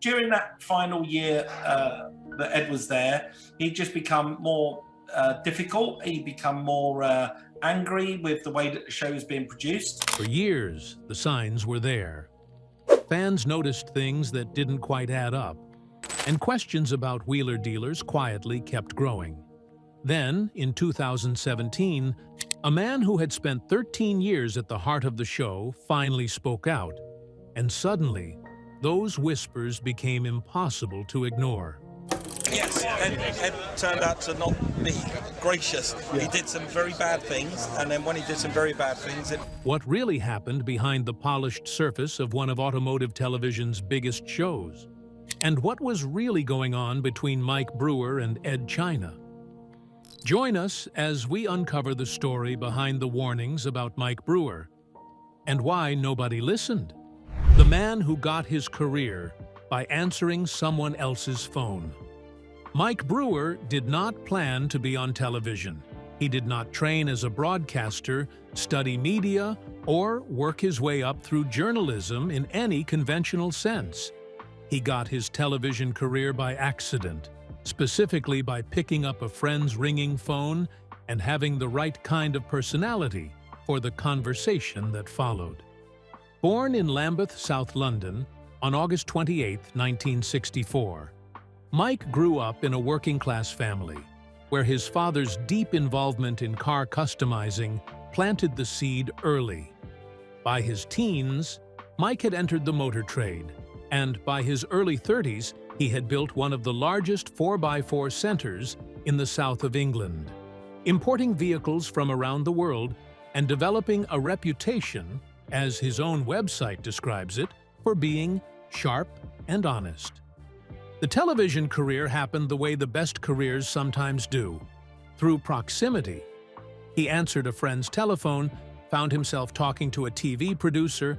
during that final year that Ed was there, he'd just become more difficult. He'd become more angry with the way that the show was being produced. For years, the signs were there. Fans noticed things that didn't quite add up, and questions about wheeler dealers quietly kept growing. Then, in 2017, a man who had spent 13 years at the heart of the show finally spoke out, and suddenly, those whispers became impossible to ignore. Yes, Ed turned out to not be gracious. He did some very bad things, and then when he did some very bad things... What really happened behind the polished surface of one of automotive television's biggest shows? And what was really going on between Mike Brewer and Ed China? Join us as we uncover the story behind the warnings about Mike Brewer and why nobody listened. The man who got his career by answering someone else's phone. Mike Brewer did not plan to be on television. He did not train as a broadcaster, study media, or work his way up through journalism in any conventional sense. He got his television career by accident, specifically by picking up a friend's ringing phone and having the right kind of personality for the conversation that followed. Born in Lambeth, South London, on August 28, 1964, Mike grew up in a working-class family, where his father's deep involvement in car customizing planted the seed early. By his teens, Mike had entered the motor trade, and by his early 30s, he had built one of the largest 4x4 centers in the south of England, importing vehicles from around the world and developing a reputation, as his own website describes it, for being sharp and honest. The television career happened the way the best careers sometimes do, through proximity. He answered a friend's telephone, found himself talking to a TV producer,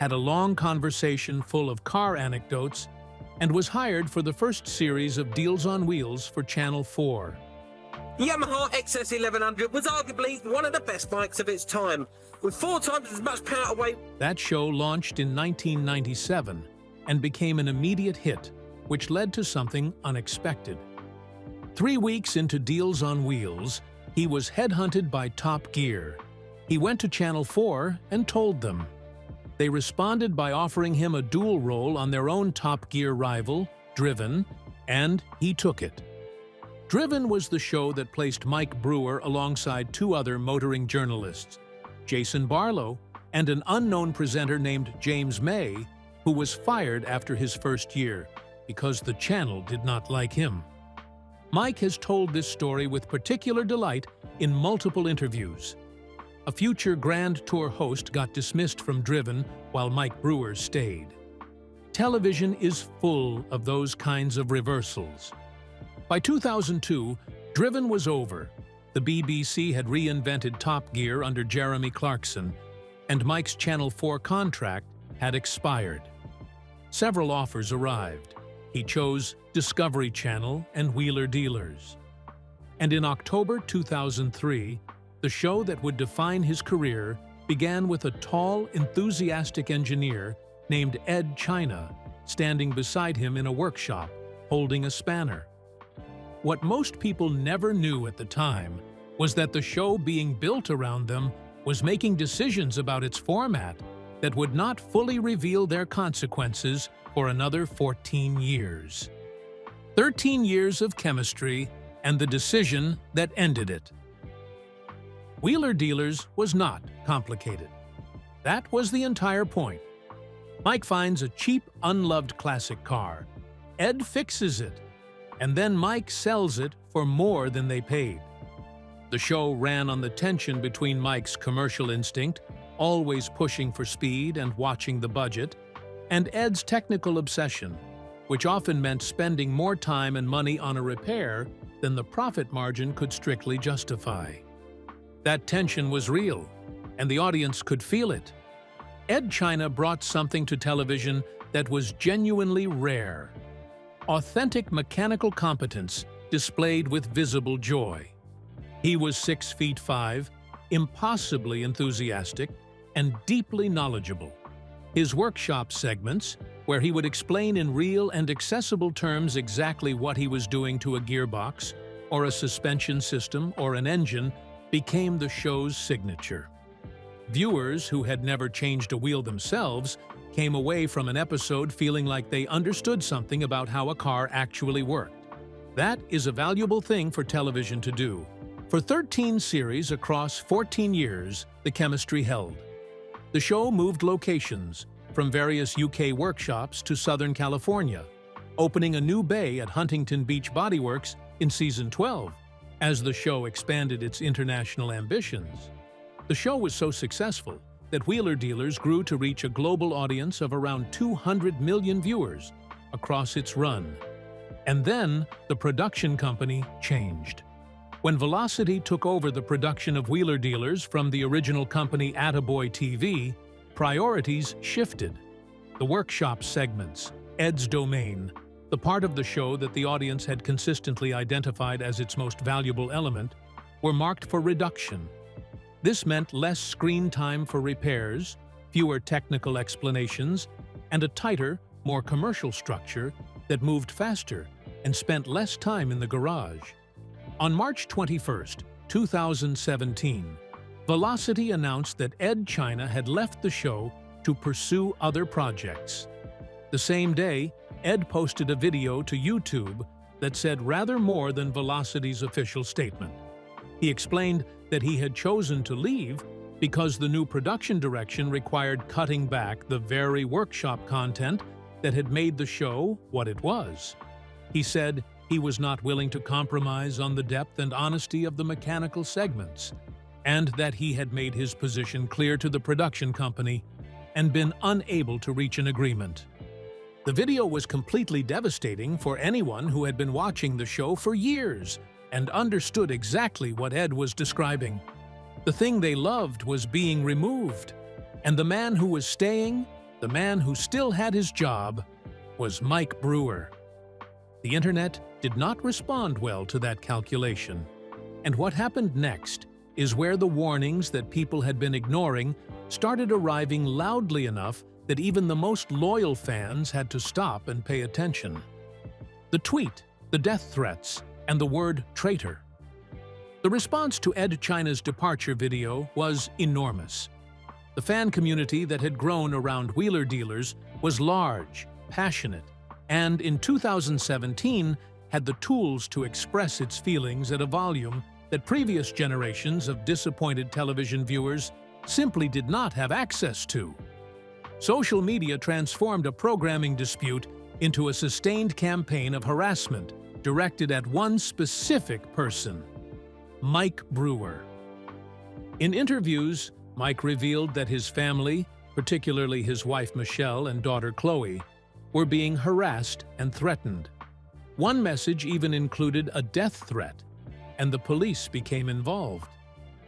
had a long conversation full of car anecdotes, and was hired for the first series of Deals on Wheels for Channel 4. The Yamaha XS1100 was arguably one of the best bikes of its time, with 4 times as much power weight. That show launched in 1997 and became an immediate hit, which led to something unexpected. 3 weeks into Deals on Wheels, he was headhunted by Top Gear. He went to Channel 4 and told them. They responded by offering him a dual role on their own Top Gear rival, Driven, and he took it. Driven was the show that placed Mike Brewer alongside 2 other motoring journalists, Jason Barlow and an unknown presenter named James May, who was fired after his first year because the channel did not like him. Mike has told this story with particular delight in multiple interviews. A future Grand Tour host got dismissed from Driven while Mike Brewer stayed. Television is full of those kinds of reversals. By 2002, Driven was over. The BBC had reinvented Top Gear under Jeremy Clarkson, and Mike's Channel 4 contract had expired. Several offers arrived. He chose Discovery Channel and Wheeler Dealers. And in October 2003, the show that would define his career began with a tall, enthusiastic engineer named Ed China standing beside him in a workshop, holding a spanner. What most people never knew at the time was that the show being built around them was making decisions about its format that would not fully reveal their consequences for another 14 years. 13 years of chemistry and the decision that ended it. Wheeler Dealers was not complicated. That was the entire point. Mike finds a cheap, unloved classic car. Ed fixes it, and then Mike sells it for more than they paid. The show ran on the tension between Mike's commercial instinct, always pushing for speed and watching the budget, and Ed's technical obsession, which often meant spending more time and money on a repair than the profit margin could strictly justify. That tension was real, and the audience could feel it. Ed China brought something to television that was genuinely rare. Authentic mechanical competence displayed with visible joy. He was 6'5", impossibly enthusiastic, and deeply knowledgeable. His workshop segments, where he would explain in real and accessible terms exactly what he was doing to a gearbox, or a suspension system, or an engine, became the show's signature. Viewers who had never changed a wheel themselves came away from an episode feeling like they understood something about how a car actually worked. That is a valuable thing for television to do. For 13 series across 14 years, the chemistry held. The show moved locations, from various UK workshops to Southern California, opening a new bay at Huntington Beach Body Works in Season 12, as the show expanded its international ambitions. The show was so successful that Wheeler Dealers grew to reach a global audience of around 200 million viewers across its run. And then the production company changed. When Velocity took over the production of Wheeler Dealers from the original company Attaboy TV, priorities shifted. The workshop segments, Ed's domain, the part of the show that the audience had consistently identified as its most valuable element, were marked for reduction. This meant less screen time for repairs, fewer technical explanations, and a tighter, more commercial structure that moved faster and spent less time in the garage. On March 21, 2017, Velocity announced that Ed China had left the show to pursue other projects. The same day, Ed posted a video to YouTube that said rather more than Velocity's official statement. He explained that he had chosen to leave because the new production direction required cutting back the very workshop content that had made the show what it was. He said he was not willing to compromise on the depth and honesty of the mechanical segments, and that he had made his position clear to the production company and been unable to reach an agreement. The video was completely devastating for anyone who had been watching the show for years and understood exactly what Ed was describing. The thing they loved was being removed, and the man who was staying, the man who still had his job, was Mike Brewer. The internet did not respond well to that calculation, and what happened next is where the warnings that people had been ignoring started arriving loudly enough that even the most loyal fans had to stop and pay attention. The tweet, the death threats, and the word traitor. The response to Ed China's departure video was enormous. The fan community that had grown around Wheeler Dealers was large, passionate, and in 2017 had the tools to express its feelings at a volume that previous generations of disappointed television viewers simply did not have access to. Social media transformed a programming dispute into a sustained campaign of harassment directed at one specific person, Mike Brewer. In interviews, Mike revealed that his family, particularly his wife Michelle and daughter Chloe, were being harassed and threatened. One message even included a death threat, and the police became involved.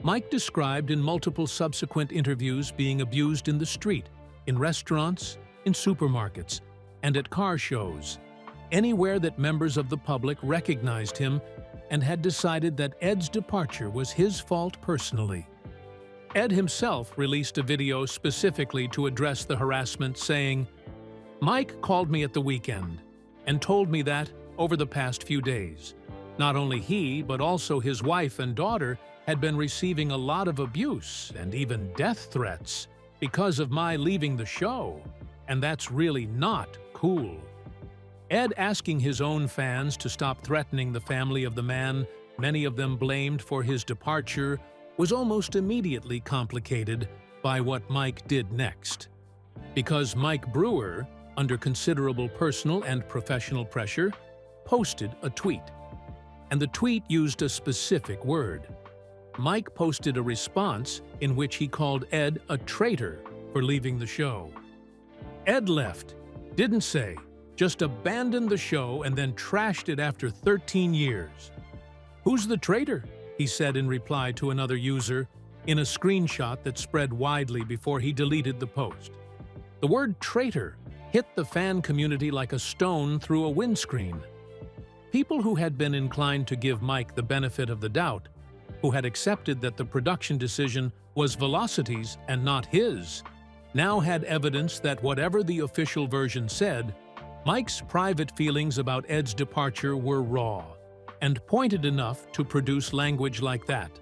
Mike described in multiple subsequent interviews being abused in the street, in restaurants, in supermarkets, and at car shows, anywhere that members of the public recognized him and had decided that Ed's departure was his fault personally. Ed himself released a video specifically to address the harassment, saying, "Mike called me at the weekend and told me that, over the past few days, not only he, but also his wife and daughter had been receiving a lot of abuse and even death threats because of my leaving the show, and that's really not cool." Ed asking his own fans to stop threatening the family of the man many of them blamed for his departure was almost immediately complicated by what Mike did next. Because Mike Brewer, under considerable personal and professional pressure, posted a tweet. And the tweet used a specific word. Mike posted a response in which he called Ed a traitor for leaving the show. Ed left, didn't say, just abandoned the show and then trashed it after 13 years. "Who's the traitor?" he said in reply to another user in a screenshot that spread widely before he deleted the post. The word traitor hit the fan community like a stone through a windscreen. People who had been inclined to give Mike the benefit of the doubt, who had accepted that the production decision was Velocity's and not his, now had evidence that whatever the official version said, Mike's private feelings about Ed's departure were raw and pointed enough to produce language like that.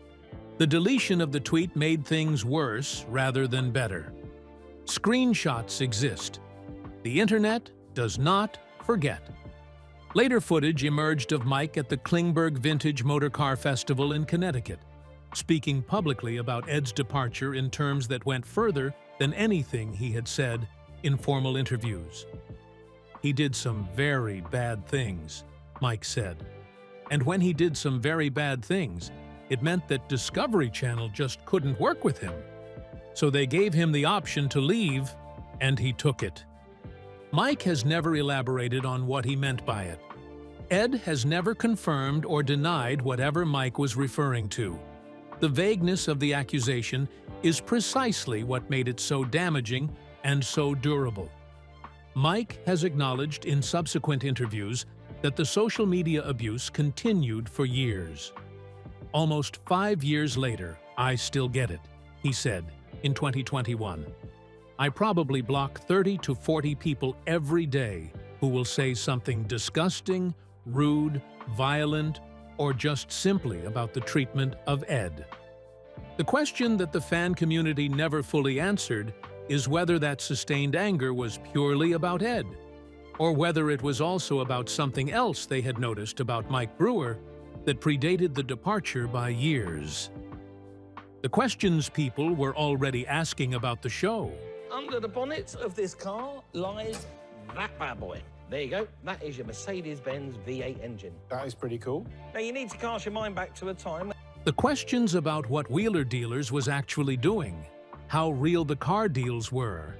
The deletion of the tweet made things worse rather than better. Screenshots exist. The internet does not forget. Later footage emerged of Mike at the Klingberg Vintage Motorcar Festival in Connecticut, speaking publicly about Ed's departure in terms that went further than anything he had said in formal interviews. "He did some very bad things," Mike said. And when he did some very bad things, it meant that Discovery Channel just couldn't work with him. So they gave him the option to leave, and he took it. Mike has never elaborated on what he meant by it. Ed has never confirmed or denied whatever Mike was referring to. The vagueness of the accusation is precisely what made it so damaging and so durable. Mike has acknowledged in subsequent interviews that the social media abuse continued for years. "Almost 5 years later, I still get it," he said in 2021. "I probably block 30 to 40 people every day who will say something disgusting, rude, violent, or just simply about the treatment of Ed." The question that the fan community never fully answered is whether that sustained anger was purely about Ed, or whether it was also about something else they had noticed about Mike Brewer that predated the departure by years. The questions people were already asking about the show. Under the bonnet of this car lies that bad boy. There you go. That is your Mercedes-Benz V8 engine. That is pretty cool. Now, you need to cast your mind back to a time. The questions about what Wheeler Dealers was actually doing, how real the car deals were,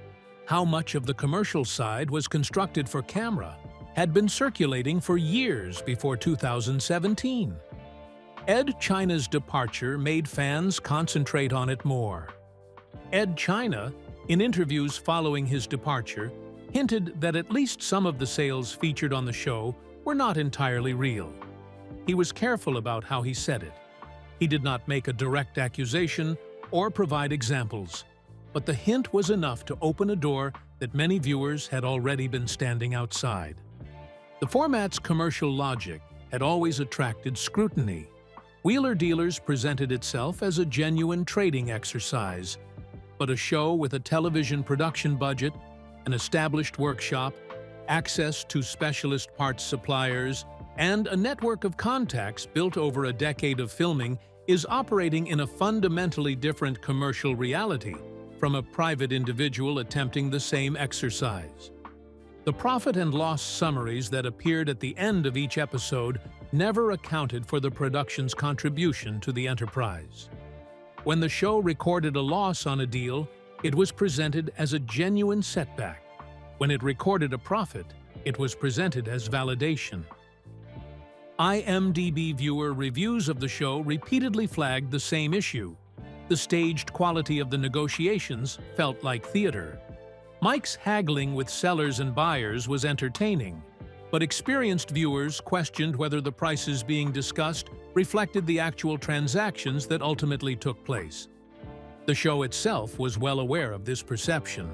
how much of the commercial side was constructed for camera, had been circulating for years before 2017. Ed China's departure made fans concentrate on it more. Ed China, in interviews following his departure, hinted that at least some of the sales featured on the show were not entirely real. He was careful about how he said it. He did not make a direct accusation or provide examples, but the hint was enough to open a door that many viewers had already been standing outside. The format's commercial logic had always attracted scrutiny. Wheeler Dealers presented itself as a genuine trading exercise, but a show with a television production budget, an established workshop, access to specialist parts suppliers, and a network of contacts built over a decade of filming is operating in a fundamentally different commercial reality from a private individual attempting the same exercise. The profit and loss summaries that appeared at the end of each episode never accounted for the production's contribution to the enterprise. When the show recorded a loss on a deal, it was presented as a genuine setback. When it recorded a profit, it was presented as validation. IMDb viewer reviews of the show repeatedly flagged the same issue. The staged quality of the negotiations felt like theater. Mike's haggling with sellers and buyers was entertaining, but experienced viewers questioned whether the prices being discussed reflected the actual transactions that ultimately took place. The show itself was well aware of this perception.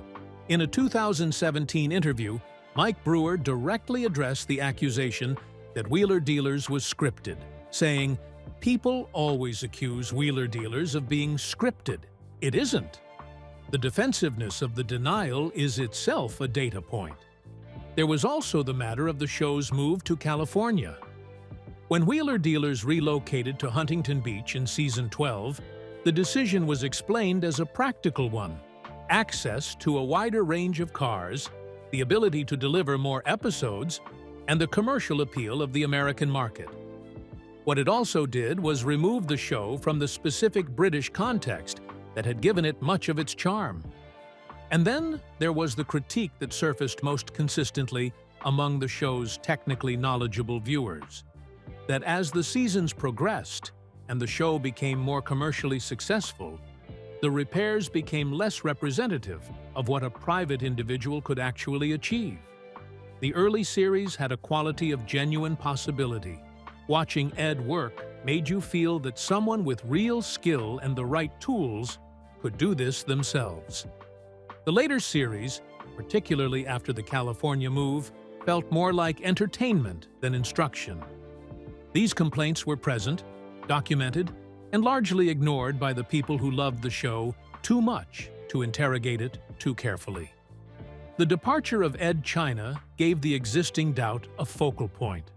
In a 2017 interview, Mike Brewer directly addressed the accusation that Wheeler Dealers was scripted, saying, "People always accuse Wheeler Dealers of being scripted. It isn't." The defensiveness of the denial is itself a data point. There was also the matter of the show's move to California. When Wheeler Dealers relocated to Huntington Beach in Season 12, the decision was explained as a practical one: access to a wider range of cars, the ability to deliver more episodes, and the commercial appeal of the American market. What it also did was remove the show from the specific British context that had given it much of its charm. And then there was the critique that surfaced most consistently among the show's technically knowledgeable viewers, that as the seasons progressed and the show became more commercially successful, the repairs became less representative of what a private individual could actually achieve. The early series had a quality of genuine possibility. Watching Ed work made you feel that someone with real skill and the right tools could do this themselves. The later series, particularly after the California move, felt more like entertainment than instruction. These complaints were present, documented, and largely ignored by the people who loved the show too much to interrogate it too carefully. The departure of Ed China gave the existing doubt a focal point.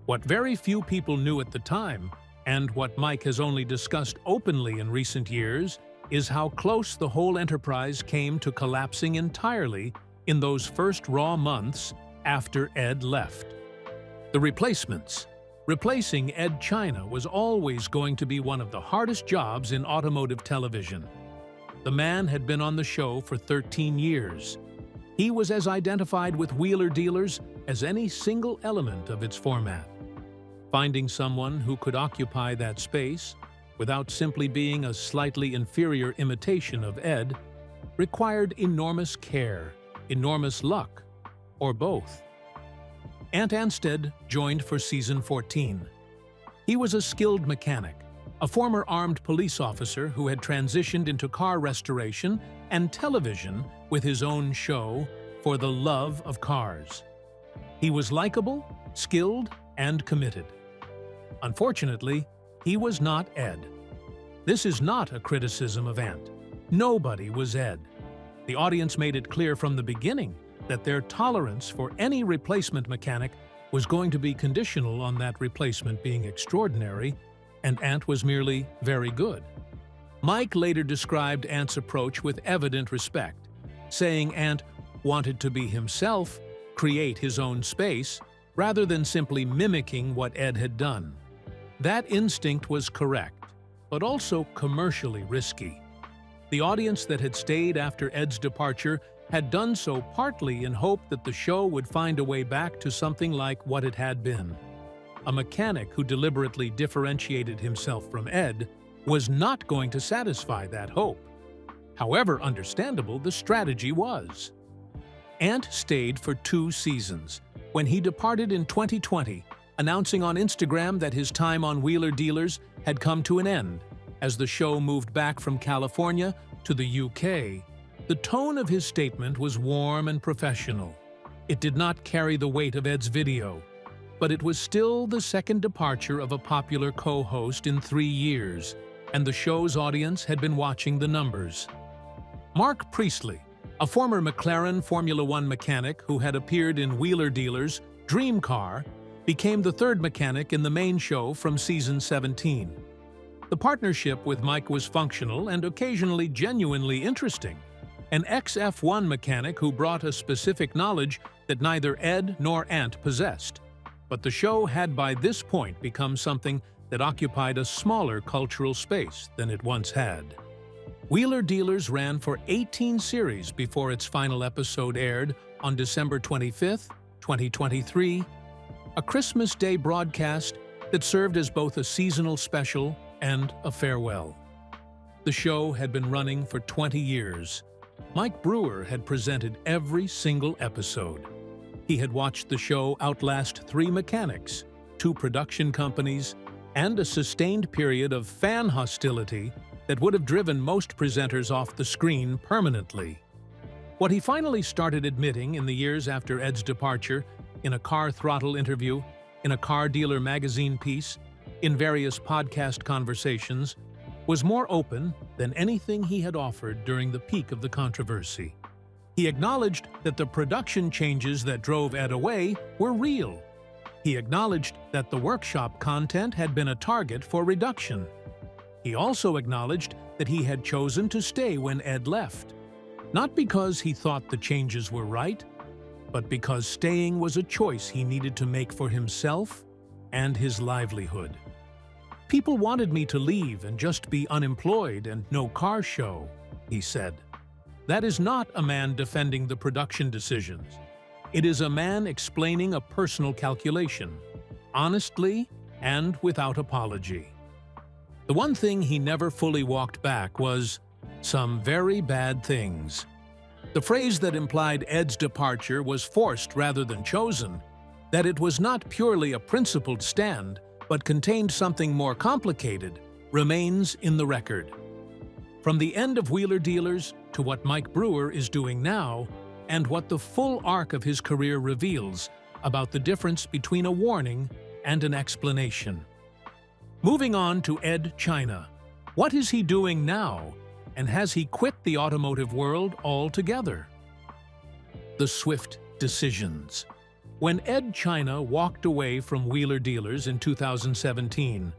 What very few people knew at the time, and what Mike has only discussed openly in recent years, is how close the whole enterprise came to collapsing entirely in those first raw months after Ed left. The replacements. Replacing Ed China was always going to be one of the hardest jobs in automotive television. The man had been on the show for 13 years. He was as identified with Wheeler Dealers as any single element of its format. Finding someone who could occupy that space, without simply being a slightly inferior imitation of Ed, required enormous care, enormous luck, or both. Ant Anstead joined for season 14. He was a skilled mechanic, a former armed police officer who had transitioned into car restoration and television with his own show For the Love of Cars. He was likable, skilled, and committed. Unfortunately, he was not Ed. This is not a criticism of Ant. Nobody was Ed. The audience made it clear from the beginning that their tolerance for any replacement mechanic was going to be conditional on that replacement being extraordinary, and Ant was merely very good. Mike later described Ant's approach with evident respect, saying Ant wanted to be himself, create his own space, rather than simply mimicking what Ed had done. That instinct was correct, but also commercially risky. The audience that had stayed after Ed's departure had done so partly in hope that the show would find a way back to something like what it had been. A mechanic who deliberately differentiated himself from Ed was not going to satisfy that hope. However understandable the strategy was. Ant stayed for 2 seasons, when he departed in 2020, announcing on Instagram that his time on Wheeler Dealers had come to an end as the show moved back from California to the UK. The tone of his statement was warm and professional. It did not carry the weight of Ed's video, but it was still the second departure of a popular co-host in 3 years, and the show's audience had been watching the numbers. Mark Priestley, a former McLaren Formula One mechanic who had appeared in Wheeler Dealers' Dream Car, became the third mechanic in the main show from season 17. The partnership with Mike was functional and occasionally genuinely interesting. An ex-F1 mechanic who brought a specific knowledge that neither Ed nor Ant possessed. But the show had by this point become something that occupied a smaller cultural space than it once had. Wheeler Dealers ran for 18 series before its final episode aired on December 25, 2023, a Christmas Day broadcast that served as both a seasonal special and a farewell. The show had been running for 20 years. Mike Brewer had presented every single episode. He had watched the show outlast 3 mechanics, 2 production companies, and a sustained period of fan hostility that would have driven most presenters off the screen permanently. What he finally started admitting in the years after Ed's departure, in a Car Throttle interview, in a Car Dealer magazine piece, in various podcast conversations, was more open than anything he had offered during the peak of the controversy. He acknowledged that the production changes that drove Ed away were real. He acknowledged that the workshop content had been a target for reduction. He also acknowledged that he had chosen to stay when Ed left, not because he thought the changes were right, but because staying was a choice he needed to make for himself and his livelihood. "People wanted me to leave and just be unemployed and no car show," he said. That is not a man defending the production decisions. It is a man explaining a personal calculation, honestly and without apology. The one thing he never fully walked back was some very bad things. The phrase that implied Ed's departure was forced rather than chosen, that it was not purely a principled stand, but contained something more complicated, remains in the record. From the end of Wheeler Dealers to what Mike Brewer is doing now and what the full arc of his career reveals about the difference between a warning and an explanation. Moving on to Ed China. What is he doing now, and has he quit the automotive world altogether? The swift decisions. When Ed China walked away from Wheeler Dealers in 2017,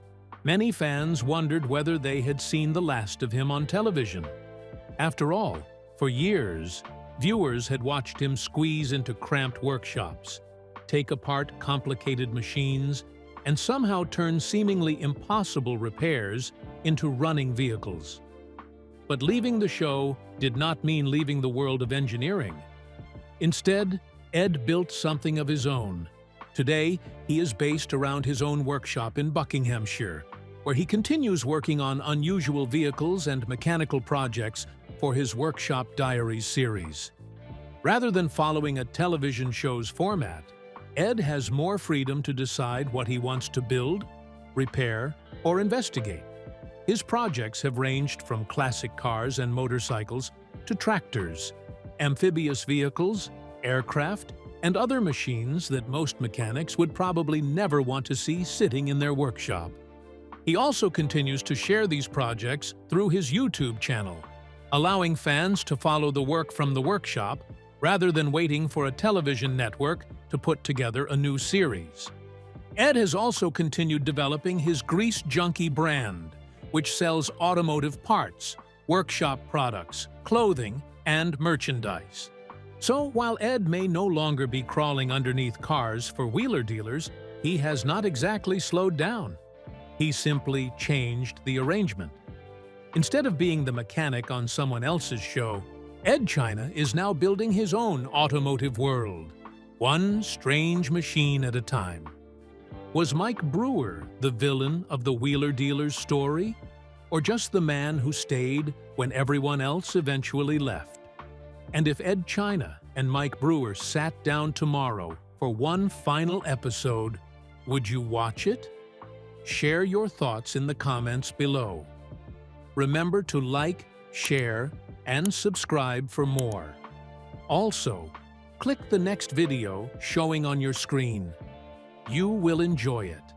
many fans wondered whether they had seen the last of him on television. After all, for years, viewers had watched him squeeze into cramped workshops, take apart complicated machines, and somehow turn seemingly impossible repairs into running vehicles. But leaving the show did not mean leaving the world of engineering. Instead, Ed built something of his own. Today, he is based around his own workshop in Buckinghamshire, where he continues working on unusual vehicles and mechanical projects for his Workshop Diaries series. Rather than following a television show's format, Ed has more freedom to decide what he wants to build, repair, or investigate. His projects have ranged from classic cars and motorcycles to tractors, amphibious vehicles, aircraft, and other machines that most mechanics would probably never want to see sitting in their workshop. He also continues to share these projects through his YouTube channel, allowing fans to follow the work from the workshop rather than waiting for a television network to put together a new series. Ed has also continued developing his Grease Junkie brand, which sells automotive parts, workshop products, clothing, and merchandise. So while Ed may no longer be crawling underneath cars for Wheeler Dealers, he has not exactly slowed down. He simply changed the arrangement. Instead of being the mechanic on someone else's show, Ed China is now building his own automotive world, one strange machine at a time. Was Mike Brewer the villain of the Wheeler Dealers story, or just the man who stayed when everyone else eventually left? And if Ed China and Mike Brewer sat down tomorrow for one final episode, would you watch it? Share your thoughts in the comments below. Remember to like, share, and subscribe for more. Also, click the next video showing on your screen. You will enjoy it.